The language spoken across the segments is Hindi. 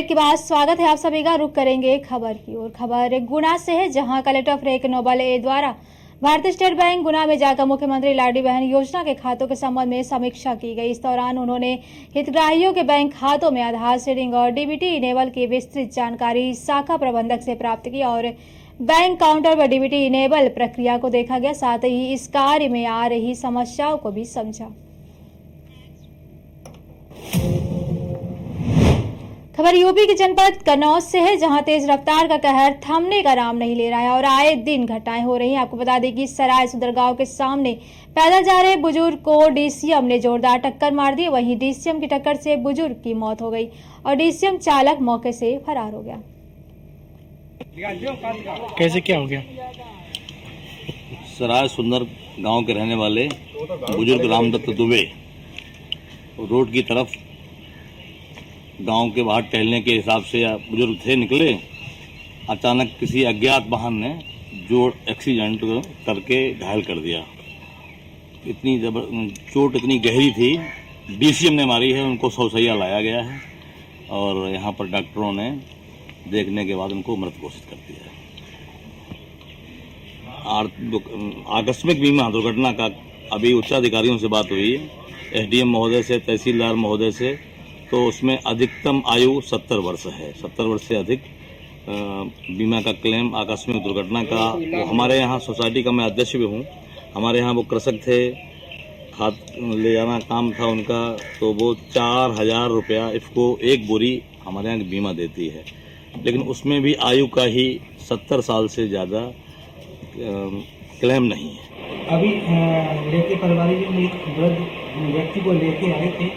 ब्रेक के बाद स्वागत है आप सभी का। रुक करेंगे खबर की और खबर गुना से है, जहां कलेक्टर फ्रेक नोबल ए द्वारा भारतीय स्टेट बैंक गुना में जाकर मुख्यमंत्री लाडली बहन योजना के खातों के संबंध में समीक्षा की गई। इस दौरान उन्होंने हितग्राहियों के बैंक खातों में आधार सीडिंग और डीबीटी इनेबल की विस्तृत जानकारी शाखा प्रबंधक से प्राप्त की और बैंक काउंटर पर डीबीटी इनेबल प्रक्रिया को देखा गया। साथ ही इस कार्य में आ रही समस्याओं को भी समझा। खबर यूपी के जनपद कन्नौज से है, जहां तेज रफ्तार का कहर थमने का नाम नहीं ले रहा है और आए दिन घटनाएं हो रही हैं। आपको बता दें कि सराय सुदर गांव के सामने पैदल जा रहे बुजुर्ग को डीसीएम ने जोरदार टक्कर मार दी। वहीं डीसीएम की टक्कर से बुजुर्ग की मौत हो गई और डीसीएम चालक मौके से फरार हो गया। कैसे क्या हो गया? सराय सुंदर गांव के रहने वाले बुजुर्ग रामदत्त दुबे रोड की तरफ गांव के बाहर टहलने के हिसाब से बुजुर्ग थे, निकले। अचानक किसी अज्ञात वाहन ने जोर एक्सीडेंट करके घायल कर दिया। चोट इतनी गहरी थी, डीसीएम ने मारी है। उनको सौसैया लाया गया है और यहाँ पर डॉक्टरों ने देखने के बाद उनको मृत घोषित कर दिया है। आकस्मिक बीमा दुर्घटना का अभी उच्चाधिकारियों से बात हुई है, एसडीएम महोदय से, तहसीलदार महोदय से, तो उसमें अधिकतम आयु 70 वर्ष है। 70 वर्ष से अधिक बीमा का क्लेम आकस्मिक दुर्घटना का। वो हमारे यहाँ सोसाइटी का मैं अध्यक्ष भी हूँ। हमारे यहाँ वो कृषक थे, खाद ले जाना काम था उनका, तो वो 4000 रुपया इफ़को एक बोरी हमारे यहाँ बीमा देती है, लेकिन उसमें भी आयु का ही 70 साल से ज़्यादा क्लेम नहीं है। अभी लेके परिवारिक एक वृद्ध व्यक्ति को लेके आए थे,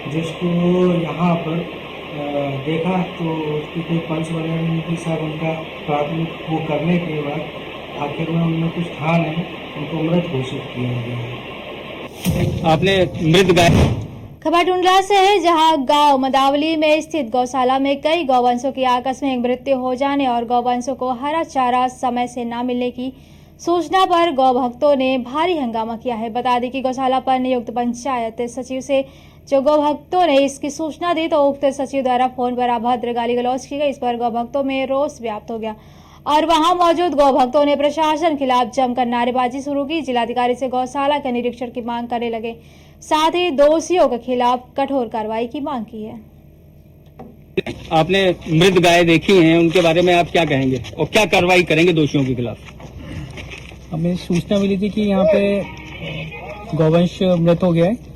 जिसको यहाँ पर देखा तो उसकी कोई पंच वगैरह नहीं थी। सब उनका प्राथमिक वो करने के बाद आखिर में उनमें कुछ था नहीं, उनको मृत घोषित किया गया है। आपने मृत गाय खबर टुंडला से है, जहां गांव मदावली में स्थित गौशाला में कई गौवंशों की आकस्मिक मृत्यु हो जाने और गौवंशों को हरा चारा समय से न मिलने की सूचना पर गौ भक्तों ने भारी हंगामा किया है। बता दें कि गौशाला पर नियुक्त पंचायत सचिव से जो गौ भक्तों ने इसकी सूचना दी तो उक्त सचिव द्वारा फोन पर अभद्र गाली गलौज की गई। इस पर गौ भक्तों में रोष व्याप्त हो गया और वहां मौजूद गौ भक्तों ने प्रशासन खिलाफ जमकर नारेबाजी शुरू की। जिलाधिकारी से गौशाला के निरीक्षण की मांग करने लगे, साथ ही दोषियों के खिलाफ कठोर कार्रवाई की मांग की है। आपने मृत गाय देखी हैं, उनके बारे में आप क्या कहेंगे और क्या कार्रवाई करेंगे दोषियों के खिलाफ? हमें सूचना मिली थी कि यहाँ पे गौवंश मृत हो गया है।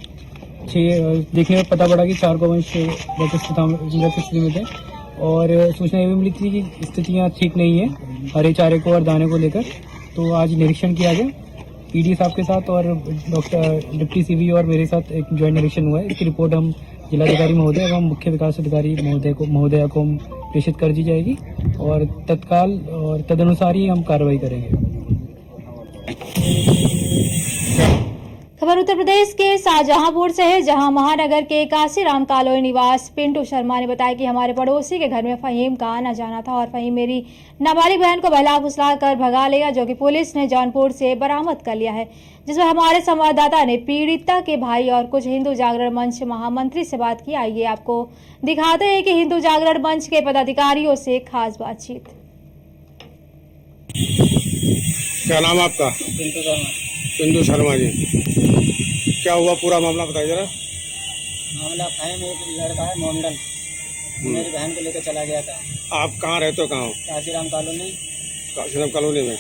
देखने में पता पड़ा कि 4 गौवंश मृत स्थिति में थे और सूचना ये भी मिली थी कि स्थितियाँ ठीक नहीं है हरे चारे को और दाने को लेकर। तो आज निरीक्षण किया गया पीडी साहब के साथ और डॉक्टर डिप्टी सीवी और मेरे साथ एक ज्वाइंट निरीक्षण हुआ है। इसकी रिपोर्ट हम जिलाधिकारी महोदय एवं मुख्य विकास अधिकारी महोदय को प्रेषित कर दी जाएगी और तत्काल और तदनुसार ही हम कार्रवाई करेंगे। खबर उत्तर प्रदेश के शाहजहांपुर से है, जहां महानगर के काशीराम कॉलोनी निवास पिंटू शर्मा ने बताया कि हमारे पड़ोसी के घर में फहीम का आना जाना था और फहीम मेरी नाबालिग बहन को बहला फुसला कर भगा लेगा, जो कि पुलिस ने जौनपुर से बरामद कर लिया है। जिसमें हमारे संवाददाता ने पीड़िता के भाई और कुछ हिंदू जागरण मंच महामंत्री से बात की। आइए आपको दिखाते हैं कि हिंदू जागरण मंच के पदाधिकारियों से खास बातचीत। क्या नाम आपका? पिंटू शर्मा जी, क्या हुआ पूरा मामला बताइए जरा। मामला फहीम एक लड़का है मोमडन, मेरी बहन को लेकर चला गया था। आप कहाँ रहते हो? कहाँ हो? काशीराम कॉलोनी। काशीराम कॉलोनी में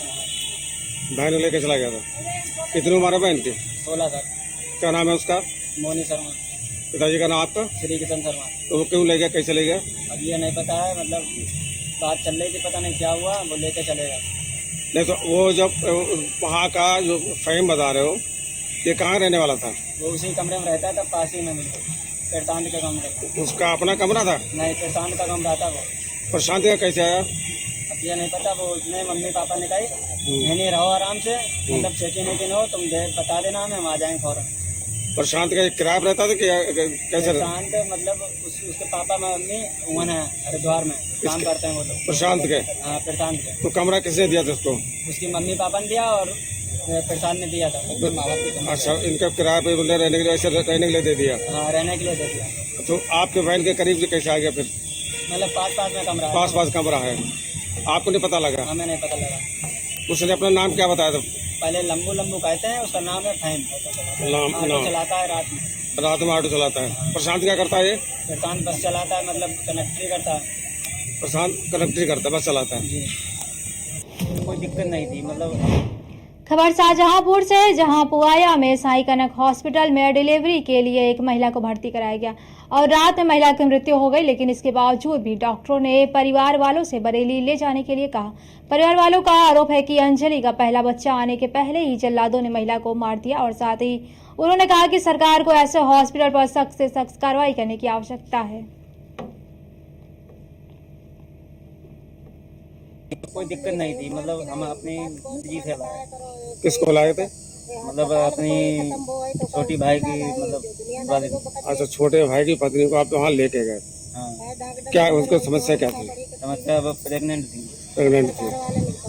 बहन को लेकर चला गया था। कितनी उम्र है बहन की? 16 साल। क्या नाम है उसका? मोनी शर्मा। पिताजी का नाम आपका? श्री किशन शर्मा। तो वो क्यों ले गया, कैसे ले गया? अब ये नहीं पता है, मतलब बात चल रही थी, पता नहीं क्या हुआ, वो लेकर चलेगा। नहीं तो वो जब वहाँ का जो फहीम बता रहे हो, ये कहाँ रहने वाला था? वो उसी कमरे में रहता था, पास ही में मिलता, प्रशांत के कमरे। उसका अपना कमरा था? नहीं, प्रशांत का कमरा था वो। प्रशांत का कैसे आया? अब ये नहीं पता, वो उसने मम्मी पापा ने कही नहीं रहो आराम से, मतलब चेकिंग वेकिंग हो, तुम बता देना हमें, हम आ जाएंगे फौरन। प्रशांत का किराया रहता था कि कैसे? प्रशांत मतलब उसके पापा मम्मी वहाँ है हरिद्वार में काम करते हैं वो लोग। प्रशांत के? हाँ, प्रशांत के। तो कमरा किसने दिया था उसको? उसकी मम्मी पापा ने दिया और प्रशांत ने दिया था। अच्छा, इनका किराया पे बोले रहने के लिए, ऐसे रहने के लिए दे दिया? हाँ, रहने के लिए दे दिया। तो आपके बहन के करीब से कैसे आ गया फिर? मतलब पास पास में कमरा है। पास पास कमरा है, आपको नहीं पता लगा? हमें नहीं पता लगा। उसने अपना नाम क्या बताया था? पहले लंबू लंबू कहते हैं, उसका नाम है फैन। नाम चलाता है रात में। रात में ऑटो चलाता है। प्रशांत क्या करता है? ये प्रशांत बस चलाता है, मतलब कनेक्टरी करता है। प्रशांत कलेक्ट्री करता है, बस चलाता है। जी, कोई दिक्कत नहीं थी मतलब। खबर शाहजहांपुर से, जहां पुआया में साई कनक हॉस्पिटल में डिलीवरी के लिए एक महिला को भर्ती कराया गया और रात में महिला की मृत्यु हो गई, लेकिन इसके बावजूद भी डॉक्टरों ने परिवार वालों से बरेली ले जाने के लिए कहा। परिवार वालों का आरोप है कि अंजलि का पहला बच्चा आने के पहले ही जल्लादों ने महिला को मार दिया और साथ ही उन्होंने कहा कि सरकार को ऐसे हॉस्पिटल पर सख्त से सख्त कार्रवाई करने की आवश्यकता है। कोई दिक्कत नहीं थी मतलब, हम अपनी जी से लाए, किसको लाए थे? मतलब अपनी छोटी भाई की मतलब वाली। अच्छा, छोटे भाई की पत्नी को आप वहाँ लेके गए। हाँ, क्या उनको समस्या क्या थी? समस्या अब प्रेग्नेंट थी। प्रेग्नेंट थी,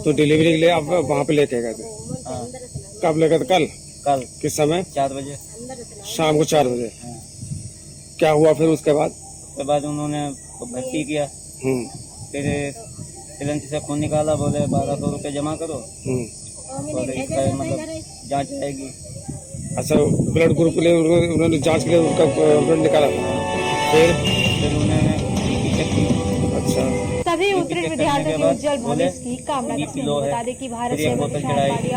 तो डिलीवरी के लिए आप वहाँ पे लेके गए थे। हाँ, कब लेके थे? कल? कल किस समय? 4 बजे। शाम को 4 बजे। हाँ, क्या हुआ फिर उसके बाद? उसके बाद उन्होंने भर्ती किया। फिर सिलेंडर से खून निकाला, बोले 1200 रुपये जमा करो, बोले इसका मतलब जांच आएगी। अच्छा, ब्लड ग्रुप के लिए उन्होंने जांच के लिए उनका ब्लड निकाला था। फिर उन्होंने चेक की। अच्छा, सभी उत्तीर्ण विद्यार्थियों के उज्जवल भविष्य की कामना करते हैं। बता दें कि भारत फिर एक सेवा बोतल किसान चढ़ाई। पार्टी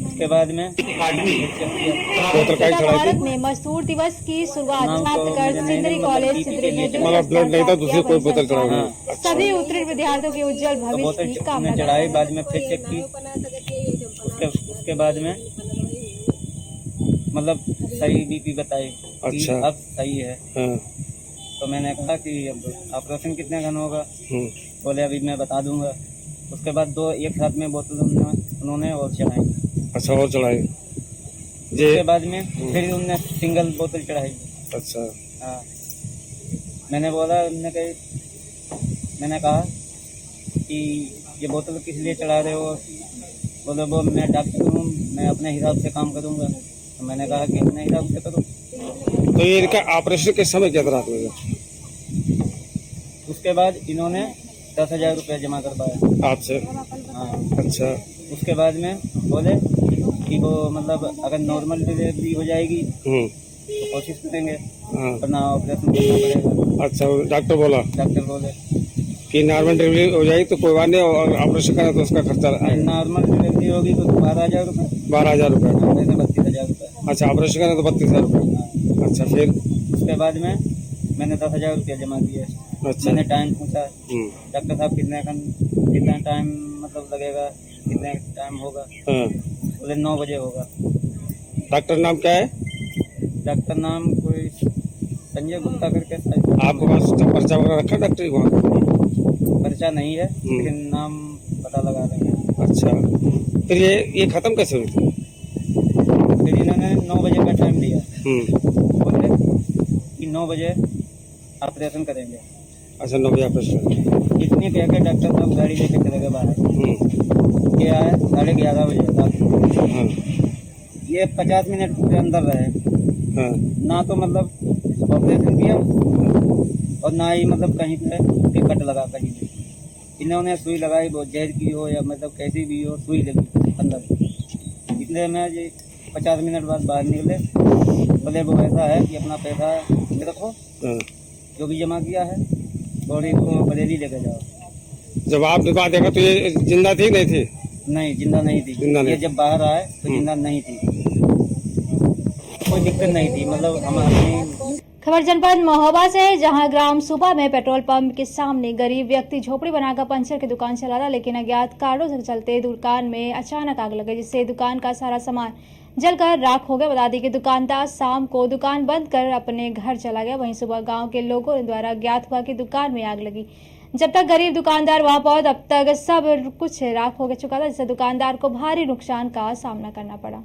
उसके बाद में बोतल का ही चढ़ाई भारत थी। में मजदूर दिवस की शुरुआत नाम तो प्राप्त कर मुझे सिंदरी नहीं, कॉलेज मतलब सिंदरी में मतलब ब्लड नहीं था, दूसरी कोई बोतल चढ़ाई। हाँ। सभी उत्तीर्ण विद्यार्थियों के उज्जवल तो भविष्य बोतल की कामना करते चढ़ाई, हैं। बाद में फिर चेक की। उसके बाद में मतलब सही बीपी बताई कि अच्छा। अब सही है। हाँ। तो मैंने कहा कि अब ऑपरेशन कितने घन होगा, बोले अभी मैं बता दूंगा। उसके बाद 2 एक साथ में बोतल उन्होंने और चढ़ाई। अच्छा, और चढ़ाई जी। उसके बाद में फिर उन्होंने सिंगल बोतल चढ़ाई। अच्छा, हाँ, मैंने बोला, मैंने कहा कि ये बोतल किस लिए चढ़ा रहे हो? बोले वो मैं डॉक्टर हूँ, मैं अपने हिसाब से काम करूँगा। तो मैंने कहा कि अपने हिसाब से करो। तो ये इनका ऑपरेशन किस समय किया था? रात में? उसके बाद इन्होंने 10,000 रुपये जमा करवाया आपसे? हाँ। अच्छा, उसके बाद में बोले कि वो मतलब अगर नॉर्मल डिलीवरी हो जाएगी तो कोशिश करेंगे, हाँ। वरना ऑपरेशन करना पड़ेगा। अच्छा, डॉक्टर बोला डॉक्टर बोले कि नॉर्मल डिलीवरी हो जाएगी तो कोई बात नहीं, और ऑपरेशन करें तो उसका खर्चा आएगा नॉर्मल डिलीवरी होगी तो 12,000 रुपये, 12,000 रुपये। 32,000 रुपये। अच्छा, ऑपरेशन करें तो 32,000 रुपये। अच्छा, फिर? उसके बाद में मैंने 10,000 रुपये जमा किए। अच्छा। मैंने टाइम पूछा, डॉक्टर साहब कितना टाइम मतलब लगेगा, कितने टाइम होगा? हाँ। बोले 9 बजे होगा। डॉक्टर नाम क्या है? डॉक्टर नाम कोई संजय गुप्ता करके शायद। आपके पास पर्चा वगैरह रखा डॉक्टर की वहाँ? पर्चा नहीं है, लेकिन नाम पता लगा रहे हैं। अच्छा, फिर ये खत्म कैसे हुई थी? फिर इन्होंने 9 बजे का टाइम दिया, बोले कि 9 बजे ऑपरेशन करेंगे। अच्छा, 9 बजे ऑपरेशन। इतने कह के डॉक्टर साहब गाड़ी लेके चले गए बाहर। ये आए 11:30 बजे रात को। हाँ। ये 50 मिनट के अंदर रहे। हाँ। ना तो मतलब ऑपरेशन किया और ना ही मतलब कहीं पे टिकट लगा कहीं पे। इन्होंने सुई लगाई, वो जहर की हो या मतलब कैसी भी हो, सुई लगी अंदर। इसलिए मैं ये 50 मिनट बाद बाहर निकले, बोले वो ऐसा है कि अपना पैसा रखो, जो भी जमा किया है, बॉडी को बरेली लेके जाओ। जब आपने बात देखा तो ये जिंदा थी नहीं थी? नहीं, जिंदा नहीं थी। जिंदा नहीं। ये जब बाहर आए तो जिंदा नहीं थी। कोई दिक्कत नहीं थी मतलब। हम अपनी खबर जनपद महोबा से है, जहां ग्राम सुबह में पेट्रोल पंप के सामने गरीब व्यक्ति झोपड़ी बनाकर पंचर की दुकान चला रहा, लेकिन अज्ञात कारणों से चलते दुकान में अचानक आग लगे, जिससे दुकान का सारा सामान जलकर राख हो गया। बता दें कि दुकानदार शाम को दुकान बंद कर अपने घर चला गया। वहीं सुबह गांव के लोगों द्वारा ज्ञात हुआ कि दुकान में आग लगी। जब तक गरीब दुकानदार वहां पहुंचे तब तक सब कुछ राख हो चुका था, जिससे दुकानदार को भारी नुकसान का सामना करना पड़ा।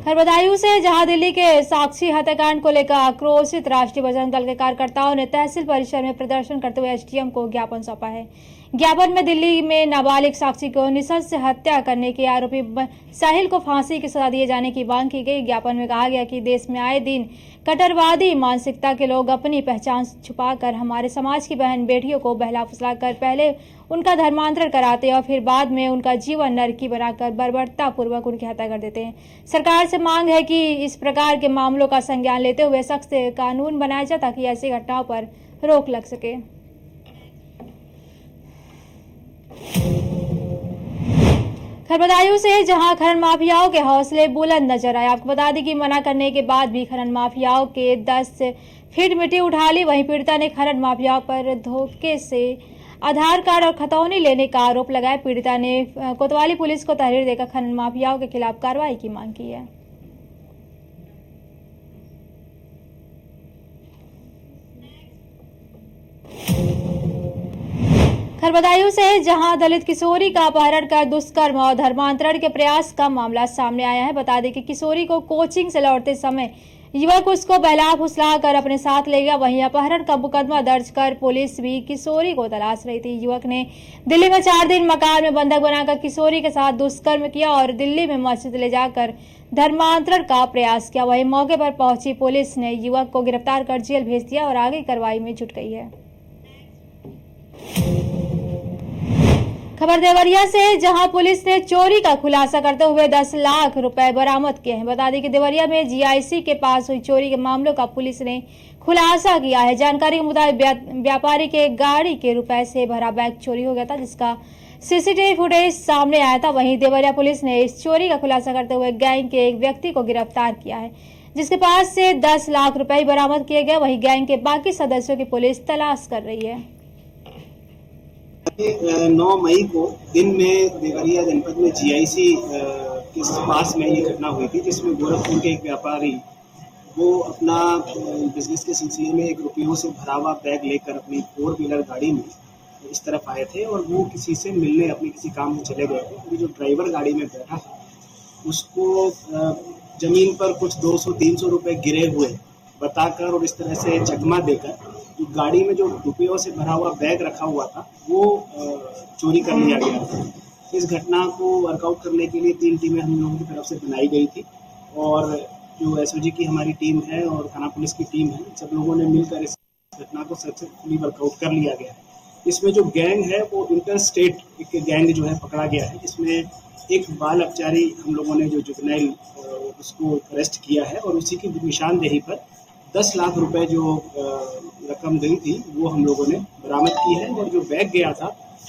खैर बदायूं से, जहां दिल्ली के साक्षी हत्याकांड को लेकर आक्रोशित राष्ट्रीय बजरंग दल के कार्यकर्ताओं ने तहसील परिसर में प्रदर्शन करते हुए एसडीएम को ज्ञापन सौंपा है। ज्ञापन में दिल्ली में नाबालिग साक्षी को निशंस से हत्या करने के आरोपी साहिल को फांसी की सजा दिए जाने की मांग की गई। ज्ञापन में कहा गया कि देश में आए दिन कट्टरवादी मानसिकता के लोग अपनी पहचान छुपाकर हमारे समाज की बहन बेटियों को बहला फुसला कर पहले उनका धर्मांतरण कराते और फिर बाद में उनका जीवन नरकी बनाकर बर्बरता पूर्वक उनकी हत्या कर देते हैं। सरकार से मांग है कि इस प्रकार के मामलों का संज्ञान लेते हुए सख्त कानून बनाया जाए ताकि ऐसी घटनाओं पर रोक लग सके। खरबदायूं से जहां खनन माफियाओं के हौसले बुलंद नजर आए। आपको बता दें कि मना करने के बाद भी खनन माफियाओं के 10 फीट मिट्टी उठा ली। वहीं पीड़िता ने खनन माफियाओं पर धोखे से आधार कार्ड और खतौनी लेने का आरोप लगाया। पीड़िता ने कोतवाली पुलिस को तहरीर देकर खनन माफियाओं के खिलाफ कार्रवाई की मांग की है। खरबदायूं से जहां दलित किशोरी का अपहरण कर दुष्कर्म और धर्मांतरण के प्रयास का मामला सामने आया है। बता दें कि किशोरी को कोचिंग से लौटते समय युवक उसको बहला फुसला कर अपने साथ ले गया। वहीं अपहरण का मुकदमा दर्ज कर पुलिस भी किशोरी को तलाश रही थी। युवक ने दिल्ली में 4 दिन मकान में बंधक बनाकर किशोरी के साथ दुष्कर्म किया और दिल्ली में मस्जिद ले जाकर धर्मांतरण का प्रयास किया। वहीं मौके पर पहुंची पुलिस ने युवक को गिरफ्तार कर जेल भेज दिया और आगे कार्रवाई में जुट गई है। खबर देवरिया से जहां पुलिस ने चोरी का खुलासा करते हुए 10 लाख रुपए बरामद किए हैं। बता दें कि देवरिया में जीआईसी के पास हुई चोरी के मामलों का पुलिस ने खुलासा किया है। जानकारी के मुताबिक व्यापारी के गाड़ी के रुपए से भरा बैग चोरी हो गया था, जिसका सीसीटीवी फुटेज सामने आया था। वहीं देवरिया पुलिस ने इस चोरी का खुलासा करते हुए गैंग के एक व्यक्ति को गिरफ्तार किया है, जिसके पास से 10 लाख रुपए बरामद किए गए। वहीं गैंग के बाकी सदस्यों की पुलिस तलाश कर रही है। 9 मई को दिन में देवरिया जनपद में जीआईसी के पास में ये घटना हुई थी, जिसमें गोरखपुर के एक व्यापारी वो अपना बिजनेस के सिलसिले में एक रुपयों से भरा हुआ बैग लेकर अपनी 4 व्हीलर गाड़ी में इस तरफ आए थे और वो किसी से मिलने अपने किसी काम में चले गए थे। अभी जो ड्राइवर गाड़ी में बैठा था उसको जमीन पर कुछ 200-300 रुपये गिरे हुए बताकर और इस तरह से चकमा देकर जो गाड़ी में जो रुपयों से भरा हुआ बैग रखा हुआ था वो चोरी कर लिया गया था। इस घटना को वर्कआउट करने के लिए 3 टीमें हम लोगों की तरफ से बनाई गई थी और जो एसओजी की हमारी टीम है और थाना पुलिस की टीम है, सब लोगों ने मिलकर इस घटना को सक्सेसफुली वर्कआउट कर लिया गया है। इसमें जो गैंग है वो इंटर स्टेट एक गैंग जो है पकड़ा गया है, जिसमें एक बाल अपचारी हम लोगों ने जो जुवेनाइल उसको अरेस्ट किया है और उसी की निशानदेही पर 10 लाख रुपए जो रकम गई थी वो हम लोगों ने बरामद की है और जो बैग गया था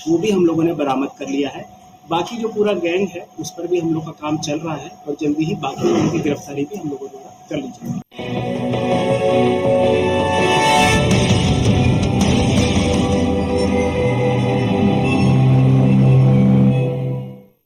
वो भी हम लोगों ने बरामद कर लिया है। बाकी जो पूरा गैंग है उस पर भी हम लोग का काम चल रहा है और जल्दी ही बाकी लोगों की गिरफ्तारी भी हम लोगों द्वारा कर ली जाएगी।